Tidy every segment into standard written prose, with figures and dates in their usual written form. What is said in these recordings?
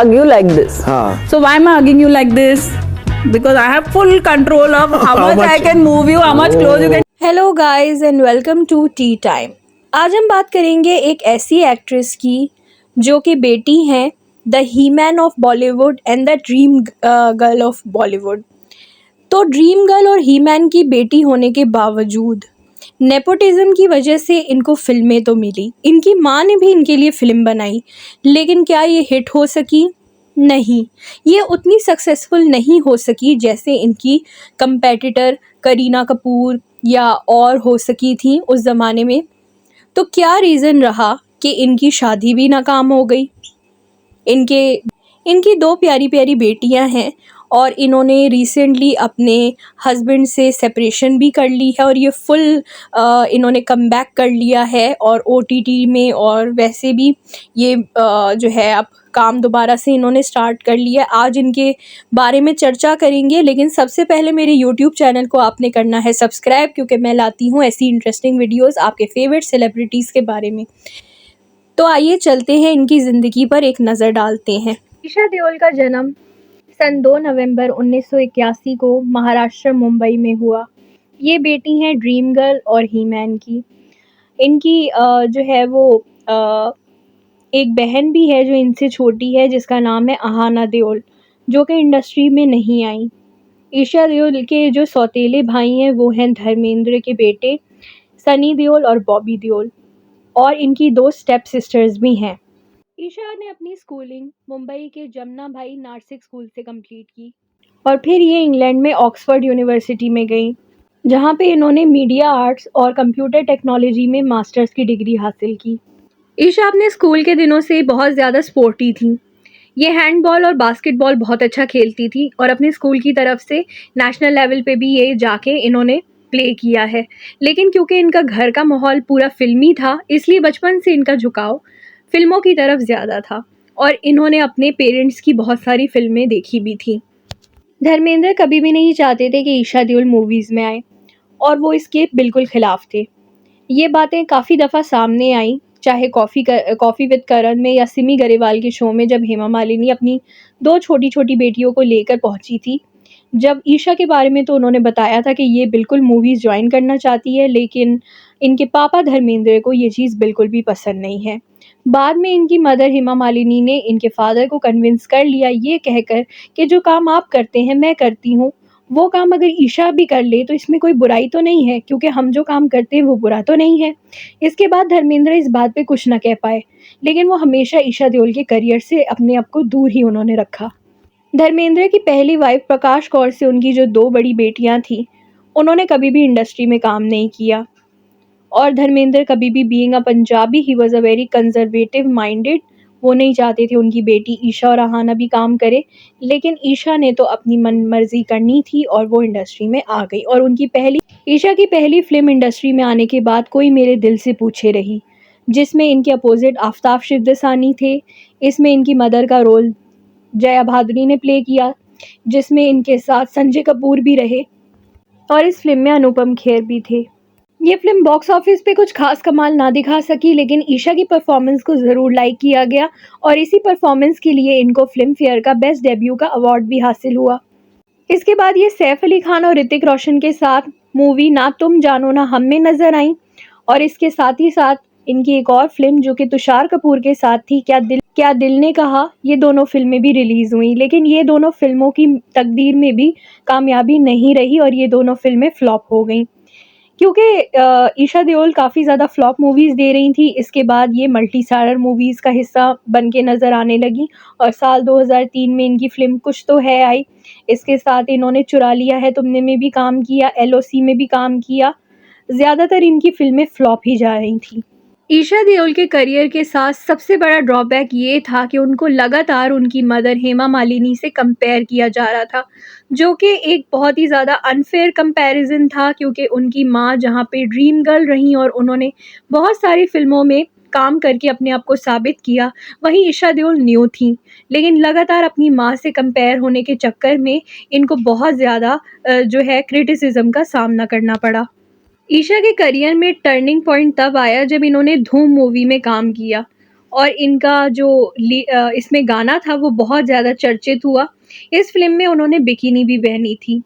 argue like this. So why am I arguing you like this? Because I have full control of how much I can move you, how much close you can. Hello guys and welcome to tea time. आज हम बात करेंगे एक ऐसी actress की जो कि बेटी हैं the he man of Bollywood and the dream girl of Bollywood. तो ड्रीम गर्ल और ही मैन की बेटी होने के बावजूद नेपोटिज्म की वजह से इनको फिल्में तो मिली, इनकी माँ ने भी इनके लिए फ़िल्म बनाई, लेकिन क्या ये हिट हो सकी? नहीं, ये उतनी सक्सेसफुल नहीं हो सकी जैसे इनकी कंपेटिटर करीना कपूर या और हो सकी थी उस ज़माने में। तो क्या रीज़न रहा कि इनकी शादी भी नाकाम हो गई? इनकी दो प्यारी प्यारी बेटियां हैं और इन्होंने रिसेंटली अपने हस्बैंड से सेपरेशन भी कर ली है और ये फुल इन्होंने कमबैक कर लिया है और ओटीटी में और वैसे भी ये जो है अब काम दोबारा से इन्होंने स्टार्ट कर लिया। आज इनके बारे में चर्चा करेंगे, लेकिन सबसे पहले मेरे यूट्यूब चैनल को आपने करना है सब्सक्राइब, क्योंकि मैं लाती हूँ ऐसी इंटरेस्टिंग वीडियोज़ आपके फेवरेट सेलिब्रिटीज़ के बारे में। तो आइए चलते हैं, इनकी ज़िंदगी पर एक नज़र डालते हैं। ईशा देओल का जन्म सन 2 नवंबर 1981 को महाराष्ट्र मुंबई में हुआ। ये बेटी हैं ड्रीम गर्ल और ही मैन की। इनकी जो है वो एक बहन भी है जो इनसे छोटी है, जिसका नाम है अहाना देओल, जो कि इंडस्ट्री में नहीं आई। ईशा देओल के जो सौतेले भाई हैं वो हैं धर्मेंद्र के बेटे सनी देओल और बॉबी देओल, और इनकी 2 स्टेप सिस्टर्स भी हैं। ईशा ने अपनी स्कूलिंग मुंबई के जमुना भाई नार्सिक स्कूल से कंप्लीट की और फिर ये इंग्लैंड में ऑक्सफोर्ड यूनिवर्सिटी में गई, जहाँ पे इन्होंने मीडिया आर्ट्स और कंप्यूटर टेक्नोलॉजी में मास्टर्स की डिग्री हासिल की। ईशा अपने स्कूल के दिनों से बहुत ज़्यादा स्पोर्टी थी। ये हैंडबॉल और बास्केटबॉल बहुत अच्छा खेलती थी और अपने स्कूल की तरफ से नेशनल लेवल पे भी ये जाके इन्होंने प्ले किया है। लेकिन क्योंकि इनका घर का माहौल पूरा फिल्मी था, इसलिए बचपन से इनका झुकाव फिल्मों की तरफ ज़्यादा था और इन्होंने अपने पेरेंट्स की बहुत सारी फिल्में देखी भी थी। धर्मेंद्र कभी भी नहीं चाहते थे कि ईशा देओल मूवीज़ में आए और वो इसके बिल्कुल ख़िलाफ़ थे। ये बातें काफ़ी दफ़ा सामने आई, चाहे कॉफ़ी विद करण में या सिमी गरेवाल के शो में, जब हेमा मालिनी अपनी 2 छोटी-छोटी बेटियों को लेकर पहुंची थी। जब ईशा के बारे में तो उन्होंने बताया था कि ये बिल्कुल मूवीज़ जॉइन करना चाहती है, लेकिन इनके पापा धर्मेंद्र को ये चीज़ बिल्कुल भी पसंद नहीं है। बाद में इनकी मदर हेमा मालिनी ने इनके फादर को कन्विंस कर लिया, ये कहकर कि जो काम आप करते हैं मैं करती हूँ, वो काम अगर ईशा भी कर ले तो इसमें कोई बुराई तो नहीं है, क्योंकि हम जो काम करते हैं वो बुरा तो नहीं है। इसके बाद धर्मेंद्र इस बात पे कुछ ना कह पाए, लेकिन वो हमेशा ईशा देओल के करियर से अपने आप को दूर ही उन्होंने रखा। धर्मेंद्र की पहली वाइफ प्रकाश कौर से उनकी जो 2 बड़ी बेटियां थीं, उन्होंने कभी भी इंडस्ट्री में काम नहीं किया और धर्मेंद्र कभी भी being a Punjabi he was a very conservative minded, वो नहीं चाहते थे उनकी बेटी ईशा और अहाना भी काम करे, लेकिन ईशा ने तो अपनी मन मर्जी करनी थी और वो इंडस्ट्री में आ गई। और ईशा की पहली फिल्म इंडस्ट्री में आने के बाद कोई मेरे दिल से पूछे रही, जिसमें इनके अपोजिट आफ्ताब शिवदसानी थे। इसमें इनकी मदर का रोल जया भादुरी ने प्ले किया, जिसमें इनके साथ संजय कपूर भी रहे और इस फिल्म में अनुपम खेर भी थे। ये फिल्म बॉक्स ऑफिस पे कुछ खास कमाल ना दिखा सकी, लेकिन ईशा की परफॉर्मेंस को ज़रूर लाइक किया गया और इसी परफॉर्मेंस के लिए इनको फिल्म फेयर का बेस्ट डेब्यू का अवार्ड भी हासिल हुआ। इसके बाद ये सैफ अली खान और ऋतिक रोशन के साथ मूवी ना तुम जानो ना हम में नजर आई और इसके साथ ही साथ इनकी एक और फिल्म जो कि तुषार कपूर के साथ थी, क्या दिल ने कहा, ये दोनों फिल्में भी रिलीज़ हुई, लेकिन ये दोनों फिल्मों की तकदीर में भी कामयाबी नहीं रही और ये दोनों फिल्में फ्लॉप हो गई, क्योंकि ईशा देओल काफ़ी ज़्यादा फ्लॉप मूवीज़ दे रही थी। इसके बाद ये मल्टी स्टारर मूवीज़ का हिस्सा बन के नज़र आने लगी और साल 2003 में इनकी फ़िल्म कुछ तो है आई। इसके साथ इन्होंने चुरा लिया है तुमने में भी काम किया, LOC में भी काम किया। ज़्यादातर इनकी फ़िल्में फ्लॉप ही जा रही थी। ईशा देओल के करियर के साथ सबसे बड़ा ड्रॉबैक ये था कि उनको लगातार उनकी मदर हेमा मालिनी से कंपेयर किया जा रहा था, जो कि एक बहुत ही ज़्यादा अनफेयर कंपैरिजन था, क्योंकि उनकी माँ जहाँ पे ड्रीम गर्ल रहीं और उन्होंने बहुत सारी फिल्मों में काम करके अपने आप को साबित किया, वहीं ईशा देओल न्यू थी, लेकिन लगातार अपनी माँ से कंपेयर होने के चक्कर में इनको बहुत ज़्यादा जो है क्रिटिसिज्म का सामना करना पड़ा। ईशा के करियर में टर्निंग पॉइंट तब आया जब इन्होंने धूम मूवी में काम किया और इनका जो इसमें गाना था वो बहुत ज़्यादा चर्चित हुआ। इस फ़िल्म में उन्होंने बिकिनी भी पहनी थी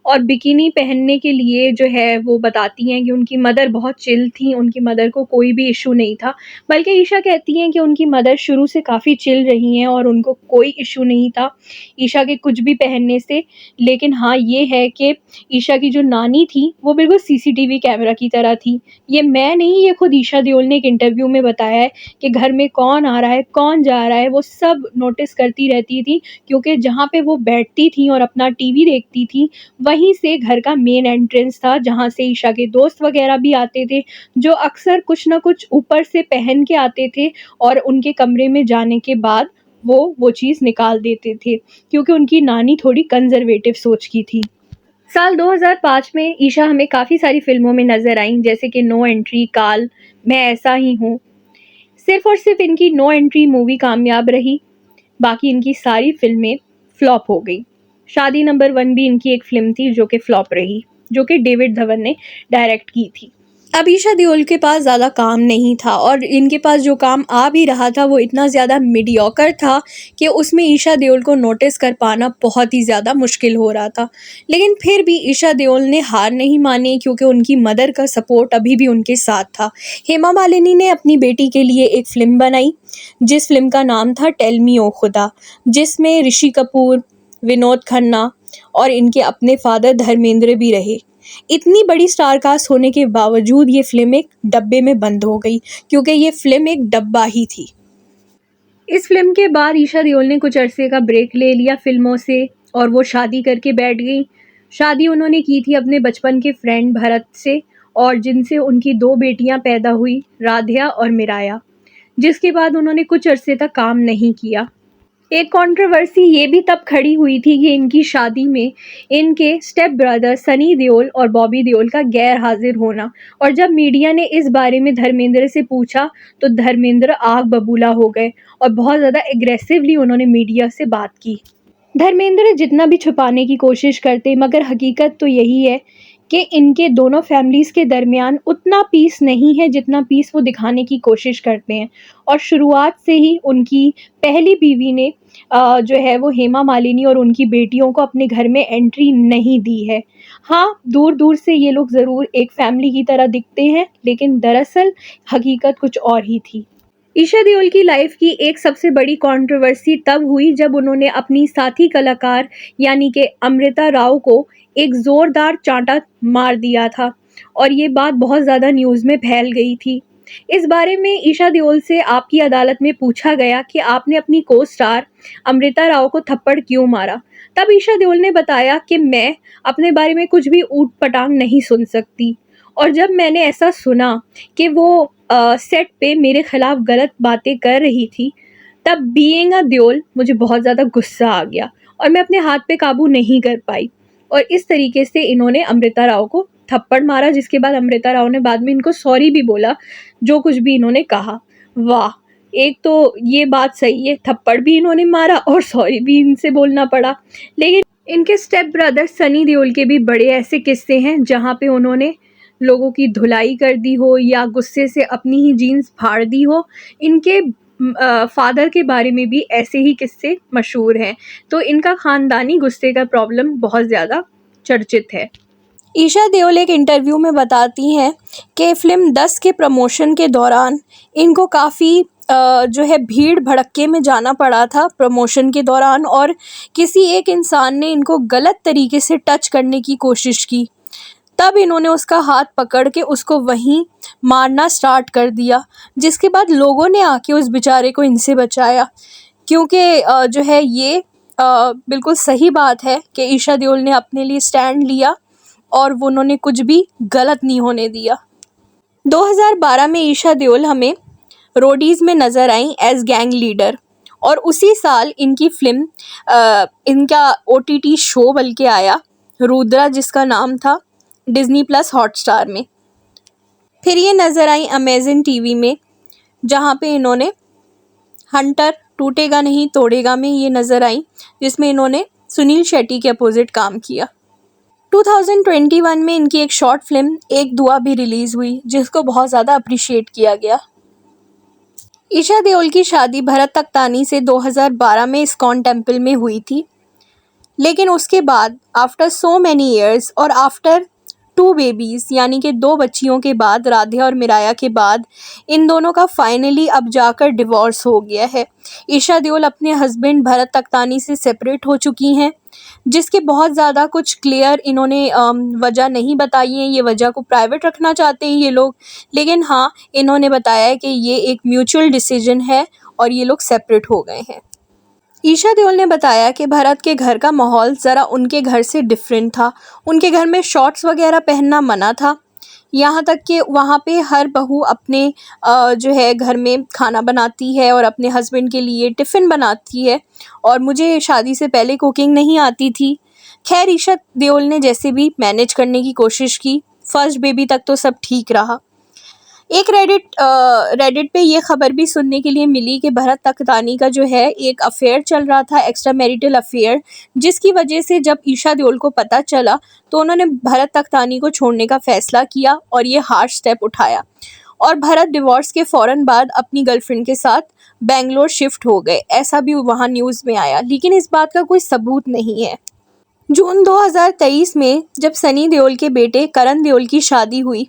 और बिकिनी पहनने के लिए जो है वो बताती हैं कि उनकी मदर बहुत चिल थी, उनकी मदर को कोई भी इश्यू नहीं था। बल्कि ईशा कहती हैं कि उनकी मदर शुरू से काफ़ी चिल रही हैं और उनको कोई इश्यू नहीं था ईशा के कुछ भी पहनने से। लेकिन हाँ, ये है कि ईशा की जो नानी थी वो बिल्कुल सीसीटीवी कैमरा की तरह थी। ये मैं नहीं, ये खुद ईशा देओल ने एक इंटरव्यू में बताया है कि घर में कौन आ रहा है, कौन जा रहा है, वो सब नोटिस करती रहती थी, क्योंकि जहाँ पे वो बैठती थी और अपना टीवी देखती थी, वहीं से घर का मेन एंट्रेंस था, जहाँ से ईशा के दोस्त वगैरह भी आते थे, जो अक्सर कुछ ना कुछ ऊपर से पहन के आते थे और उनके कमरे में जाने के बाद वो चीज़ निकाल देते थे, क्योंकि उनकी नानी थोड़ी कंज़र्वेटिव सोच की थी। साल 2005 में ईशा हमें काफ़ी सारी फ़िल्मों में नज़र आईं, जैसे कि नो एंट्री, काल, मैं ऐसा ही हूँ। सिर्फ़ और सिर्फ़ इनकी नो एंट्री मूवी कामयाब रही, बाकी इनकी सारी फ़िल्में फ्लॉप हो गई। शादी नंबर 1 भी इनकी एक फ़िल्म थी जो कि फ्लॉप रही, जो कि डेविड धवन ने डायरेक्ट की थी। अब ईशा देओल के पास ज़्यादा काम नहीं था और इनके पास जो काम आ भी रहा था वो इतना ज़्यादा मीडियोकर था कि उसमें ईशा देओल को नोटिस कर पाना बहुत ही ज़्यादा मुश्किल हो रहा था। लेकिन फिर भी ईशा देओल ने हार नहीं मानी, क्योंकि उनकी मदर का सपोर्ट अभी भी उनके साथ था। हेमा मालिनी ने अपनी बेटी के लिए एक फ़िल्म बनाई, जिस फ़िल्म का नाम था टेल मी ओ खुदा, जिसमें ऋषि कपूर, विनोद खन्ना और इनके अपने फादर धर्मेंद्र भी रहे। इतनी बड़ी स्टार कास्ट होने के बावजूद ये फ़िल्म एक डब्बे में बंद हो गई, क्योंकि ये फ़िल्म एक डब्बा ही थी। इस फ़िल्म के बाद ईशा देओल ने कुछ अरसे का ब्रेक ले लिया फ़िल्मों से और वो शादी करके बैठ गई। शादी उन्होंने की थी अपने बचपन के फ्रेंड भरत से, और जिनसे उनकी 2 बेटियां पैदा हुई, राधिया और मिराया, जिसके बाद उन्होंने कुछ अरसे तक काम नहीं किया। एक कंट्रोवर्सी ये भी तब खड़ी हुई थी कि इनकी शादी में इनके स्टेप ब्रदर सनी देओल और बॉबी देओल का गैर हाजिर होना, और जब मीडिया ने इस बारे में धर्मेंद्र से पूछा तो धर्मेंद्र आग बबूला हो गए और बहुत ज़्यादा एग्रेसिवली उन्होंने मीडिया से बात की। धर्मेंद्र जितना भी छुपाने की कोशिश करते, मगर हकीकत तो यही है कि इनके दोनों फैमिलीज़ के दरमियान उतना पीस नहीं है जितना पीस वो दिखाने की कोशिश करते हैं। और शुरुआत से ही उनकी पहली बीवी ने जो है वो हेमा मालिनी और उनकी बेटियों को अपने घर में एंट्री नहीं दी है। हाँ, दूर-दूर से ये लोग ज़रूर एक फैमिली की तरह दिखते हैं, लेकिन दरअसल हकीकत कुछ और ही थी। ईशा देओल की लाइफ की एक सबसे बड़ी कंट्रोवर्सी तब हुई जब उन्होंने अपनी साथी कलाकार यानी कि अमृता राव को एक ज़ोरदार चांटा मार दिया था, और ये बात बहुत ज़्यादा न्यूज़ में फैल गई थी। इस बारे में ईशा देओल से आपकी अदालत में पूछा गया कि आपने अपनी को स्टार अमृता राव को थप्पड़ क्यों मारा। तब ईशा देओल ने बताया कि मैं अपने बारे में कुछ भी ऊट पटांग नहीं सुन सकती, और जब मैंने ऐसा सुना कि वो सेट पे मेरे खिलाफ गलत बातें कर रही थी, तब बीइंग अ देओल मुझे बहुत ज़्यादा गुस्सा आ गया और मैं अपने हाथ पे काबू नहीं कर पाई, और इस तरीके से इन्होंने अमृता राव को थप्पड़ मारा, जिसके बाद अमृता राव ने बाद में इनको सॉरी भी बोला, जो कुछ भी इन्होंने कहा। वाह! एक तो ये बात सही है, थप्पड़ भी इन्होंने मारा और सॉरी भी इनसे बोलना पड़ा। लेकिन इनके स्टेप ब्रदर सनी देओल के भी बड़े ऐसे किस्से हैं जहाँ पे उन्होंने लोगों की धुलाई कर दी हो या गुस्से से अपनी ही जीन्स फाड़ दी हो। इनके फादर के बारे में भी ऐसे ही किस्से मशहूर हैं। तो इनका ख़ानदानी गुस्से का प्रॉब्लम बहुत ज़्यादा चर्चित है। ईशा देओल एक इंटरव्यू में बताती हैं कि फ़िल्म 10 के प्रमोशन के दौरान इनको काफ़ी जो है भीड़ भड़क्के में जाना पड़ा था प्रमोशन के दौरान, और किसी एक इंसान ने इनको गलत तरीके से टच करने की कोशिश की। तब इन्होंने उसका हाथ पकड़ के उसको वहीं मारना स्टार्ट कर दिया, जिसके बाद लोगों ने आके उस बेचारे को इनसे बचाया, क्योंकि जो है ये बिल्कुल सही बात है कि ईशा देओल ने अपने लिए स्टैंड लिया और वो उन्होंने कुछ भी गलत नहीं होने दिया। 2012 में ईशा देओल हमें रोडीज़ में नज़र आई एज गैंग लीडर, और उसी साल इनकी फ़िल्म इनका OTT शो बल्कि आया रुद्रा, जिसका नाम था डिज़नी प्लस हॉटस्टार में। फिर ये नज़र आई अमेज़न टीवी में, जहाँ पे इन्होंने हंटर टूटेगा नहीं तोड़ेगा में ये नज़र आई, जिसमें इन्होंने सुनील शेट्टी के अपोजिट काम किया। 2021 में इनकी एक शॉर्ट फिल्म एक दुआ भी रिलीज़ हुई, जिसको बहुत ज़्यादा अप्रिशिएट किया गया। ईशा देओल की शादी भरत तख्तानी से 2012 में इस्कॉन टेम्पल में हुई थी, लेकिन उसके बाद आफ्टर सो मैनी ईयर्स और आफ्टर 2 बेबीज़ यानी कि 2 बच्चियों के बाद, राधे और मिराया के बाद, इन दोनों का फाइनली अब जाकर डिवोर्स हो गया है। ईशा देओल अपने हस्बैंड भरत तख्तानी से सेपरेट हो चुकी हैं, जिसके बहुत ज़्यादा कुछ क्लियर इन्होंने वजह नहीं बताई है। ये वजह को प्राइवेट रखना चाहते हैं ये लोग, लेकिन हाँ, इन्होंने बताया है कि ये एक म्यूचुअल डिसीजन है और ये लोग सेपरेट हो गए हैं। ईशा देओल ने बताया कि भरत के घर का माहौल ज़रा उनके घर से डिफरेंट था। उनके घर में शॉर्ट्स वगैरह पहनना मना था, यहाँ तक कि वहाँ पे हर बहू अपने जो है घर में खाना बनाती है और अपने हस्बैंड के लिए टिफ़िन बनाती है, और मुझे शादी से पहले कुकिंग नहीं आती थी। खैर, ईशा देओल ने जैसे भी मैनेज करने की कोशिश की। फर्स्ट बेबी तक तो सब ठीक रहा। एक रेडिट पे ये खबर भी सुनने के लिए मिली कि भरत तख्तानी का जो है एक अफेयर चल रहा था, एक्स्ट्रा मैरिटल अफेयर, जिसकी वजह से जब ईशा देओल को पता चला तो उन्होंने भरत तख्तानी को छोड़ने का फ़ैसला किया और ये हार्श स्टेप उठाया, और भरत डिवोर्स के फ़ौरन बाद अपनी गर्लफ्रेंड के साथ बेंगलोर शिफ्ट हो गए, ऐसा भी वहाँ न्यूज़ में आया, लेकिन इस बात का कोई सबूत नहीं है। जून 2023 में जब सनी देओल के बेटे करण देओल की शादी हुई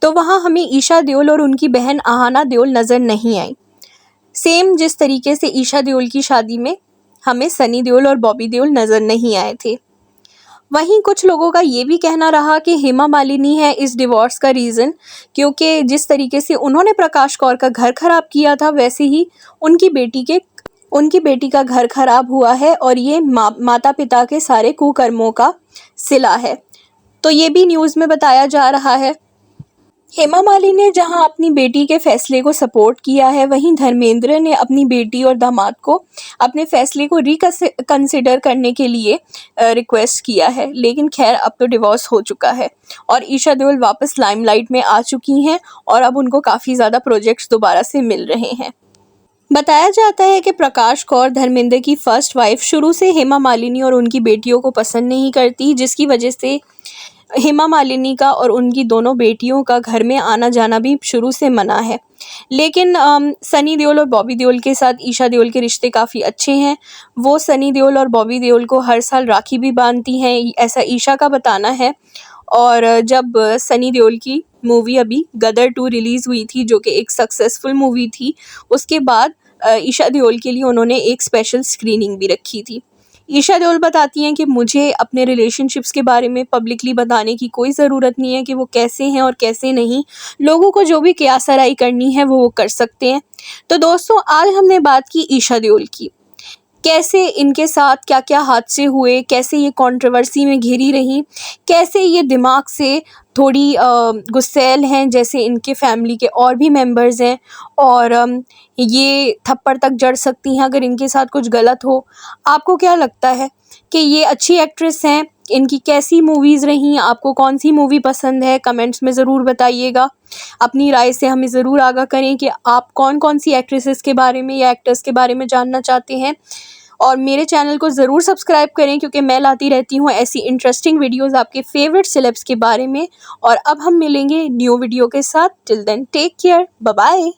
तो वहाँ हमें ईशा देओल और उनकी बहन आहाना देओल नज़र नहीं आई, सेम जिस तरीके से ईशा देओल की शादी में हमें सनी देओल और बॉबी देओल नज़र नहीं आए थे। वहीं कुछ लोगों का ये भी कहना रहा कि हेमा मालिनी है इस डिवोर्स का रीज़न, क्योंकि जिस तरीके से उन्होंने प्रकाश कौर का घर ख़राब किया था, वैसे ही उनकी बेटी का घर ख़राब हुआ है, और ये माता पिता के सारे कुकर्मों का सिला है। तो ये भी न्यूज़ में बताया जा रहा है। हेमा मालिनी ने जहां अपनी बेटी के फैसले को सपोर्ट किया है, वहीं धर्मेंद्र ने अपनी बेटी और दामाद को अपने फैसले को रिकंसिडर करने के लिए रिक्वेस्ट किया है। लेकिन खैर, अब तो डिवोर्स हो चुका है और ईशा देओल वापस लाइमलाइट में आ चुकी हैं और अब उनको काफ़ी ज़्यादा प्रोजेक्ट्स दोबारा से मिल रहे हैं। बताया जाता है कि प्रकाश कौर, धर्मेंद्र की फर्स्ट वाइफ, शुरू से हेमा मालिनी और उनकी बेटियों को पसंद नहीं करती, जिसकी वजह से हेमा मालिनी का और उनकी दोनों बेटियों का घर में आना जाना भी शुरू से मना है। लेकिन सनी देओल और बॉबी देओल के साथ ईशा देओल के रिश्ते काफ़ी अच्छे हैं। वो सनी देओल और बॉबी देओल को हर साल राखी भी बांधती हैं, ऐसा ईशा का बताना है। और जब सनी देओल की मूवी अभी गदर 2 रिलीज़ हुई थी, जो कि एक सक्सेसफुल मूवी थी, उसके बाद ईशा देओल के लिए उन्होंने एक स्पेशल स्क्रीनिंग भी रखी थी। ईशा देओल बताती हैं कि मुझे अपने रिलेशनशिप्स के बारे में पब्लिकली बताने की कोई ज़रूरत नहीं है कि वो कैसे हैं और कैसे नहीं। लोगों को जो भी क़ियासराई करनी है वो कर सकते हैं। तो दोस्तों, आज हमने बात की ईशा देओल की, कैसे इनके साथ क्या क्या हादसे हुए, कैसे ये कंट्रोवर्सी में घिरी रहीं, कैसे ये दिमाग से थोड़ी गुस्सैल हैं, जैसे इनके फैमिली के और भी मेंबर्स हैं, और ये थप्पड़ तक जड़ सकती हैं अगर इनके साथ कुछ गलत हो। आपको क्या लगता है कि ये अच्छी एक्ट्रेस हैं? इनकी कैसी मूवीज़ रहीं? आपको कौन सी मूवी पसंद है? कमेंट्स में ज़रूर बताइएगा। अपनी राय से हमें ज़रूर आगाह करें कि आप कौन कौन सी एक्ट्रेसेस के बारे में या एक्टर्स के बारे में जानना चाहते हैं, और मेरे चैनल को ज़रूर सब्सक्राइब करें, क्योंकि मैं लाती रहती हूँ ऐसी इंटरेस्टिंग वीडियोस आपके फेवरेट सेलेब्स के बारे में। और अब हम मिलेंगे न्यू वीडियो के साथ। Till then, take care, bye bye.